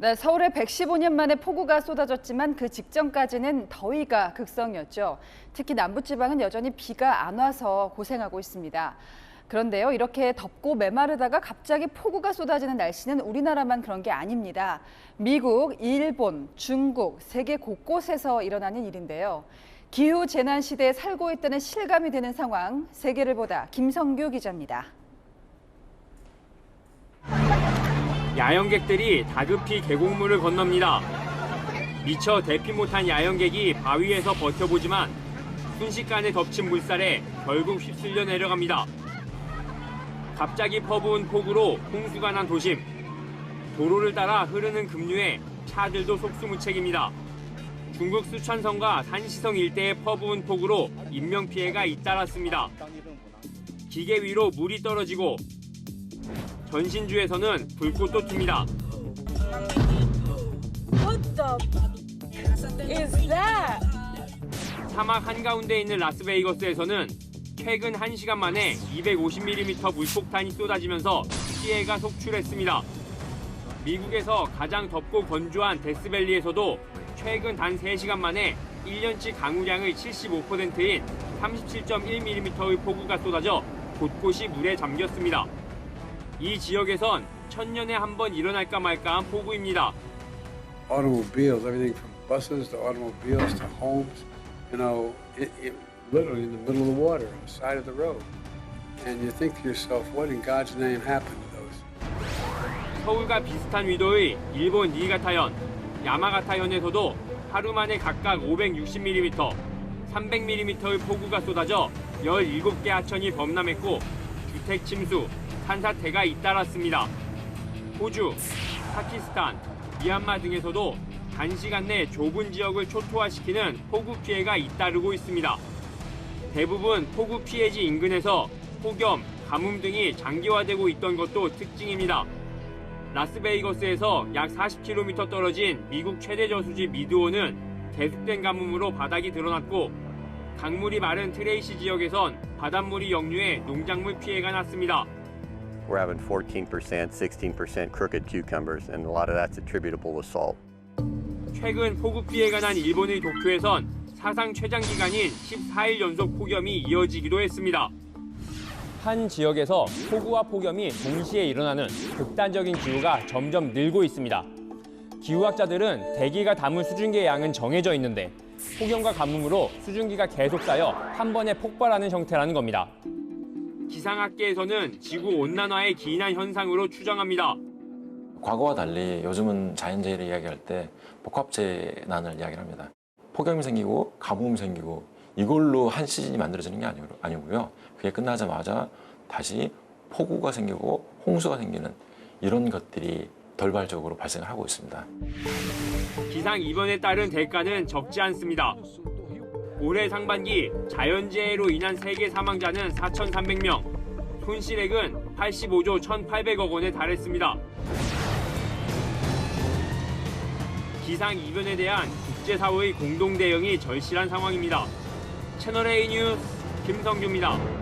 네, 서울에 115년 만에 폭우가 쏟아졌지만 그 직전까지는 더위가 극성이었죠. 특히 남부지방은 여전히 비가 안 와서 고생하고 있습니다. 그런데요, 이렇게 덥고 메마르다가 갑자기 폭우가 쏟아지는 날씨는 우리나라만 그런 게 아닙니다. 미국, 일본, 중국, 세계 곳곳에서 일어나는 일인데요. 기후 재난 시대에 살고 있다는 실감이 드는 상황, 세계를 보다 김성규 기자입니다. 야영객들이 다급히 계곡물을 건넙니다. 미처 대피 못한 야영객이 바위에서 버텨보지만 순식간에 덮친 물살에 결국 휩쓸려 내려갑니다. 갑자기 퍼부은 폭우로 홍수가 난 도심. 도로를 따라 흐르는 급류에 차들도 속수무책입니다. 중국 쓰촨성과 산시성 일대에 퍼부은 폭우로 인명피해가 잇따랐습니다. 기계 위로 물이 떨어지고 전신주에서는 불꽃도 튑니다. What the is that? 사막 한가운데 있는 라스베이거스에서는 최근 1시간 만에 250mm 물폭탄이 쏟아지면서 피해가 속출했습니다. 미국에서 가장 덥고 건조한 데스밸리에서도 최근 단 3시간 만에 1년치 강우량의 75%인 37.1mm의 폭우가 쏟아져 곳곳이 물에 잠겼습니다. 이 지역에선 천년에 한 번 일어날까 말까한 폭우입니다. Automobiles, everything from buses to automobiles to homes, it literally in the middle of the water, on the side of the road. And you think to yourself, what in God's name happened to those? 서울과 비슷한 위도의 일본 니가타현, 야마가타현에서도 하루 만에 각각 560mm, 300mm의 폭우가 쏟아져 17개 하천이 범람했고 주택 침수, 산사태가 잇따랐습니다. 호주, 파키스탄, 미얀마 등에서도 단시간 내 좁은 지역을 초토화시키는 폭우 피해가 잇따르고 있습니다. 대부분 폭우 피해지 인근에서 폭염, 가뭄 등이 장기화되고 있던 것도 특징입니다. 라스베이거스에서 약 40km 떨어진 미국 최대 저수지 미드오는 계속된 가뭄으로 바닥이 드러났고 강물이 마른 트레이시 지역에선 바닷물이 역류해 농작물 피해가 났습니다. We're having 14%, 16% crooked cucumbers, and a lot of that's attributable to salt. 최근 폭우 피해가 난 일본의 도쿄에선 사상 최장 기간인 14일 연속 폭염이 이어지기도 했습니다. 한 지역에서 폭우와 폭염이 동시에 일어나는 극단적인 기후가 점점 늘고 있습니다. 기후학자들은 대기가 담은 수증기의 양은 정해져 있는데 폭염과 가뭄으로 수증기가 계속 쌓여 한 번에 폭발하는 형태라는 겁니다. 기상학계에서는 지구 온난화의 기인한 현상으로 추정합니다. 과거와 달리 요즘은 자연재해를 이야기할 때 복합재난을 이야기를 합니다. 폭염이 생기고 가뭄이 생기고 이걸로 한 시즌이 만들어지는 게 아니고요. 그게 끝나자마자 다시 폭우가 생기고 홍수가 생기는 이런 것들이 돌발적으로 발생을 하고 있습니다. 기상 이변에 따른 대가는 적지 않습니다. 올해 상반기 자연재해로 인한 세계 사망자는 4,300명, 손실액은 85조 1,800억 원에 달했습니다. 기상 이변에 대한 국제사회의 공동 대응이 절실한 상황입니다. 채널A 뉴스 김성규입니다.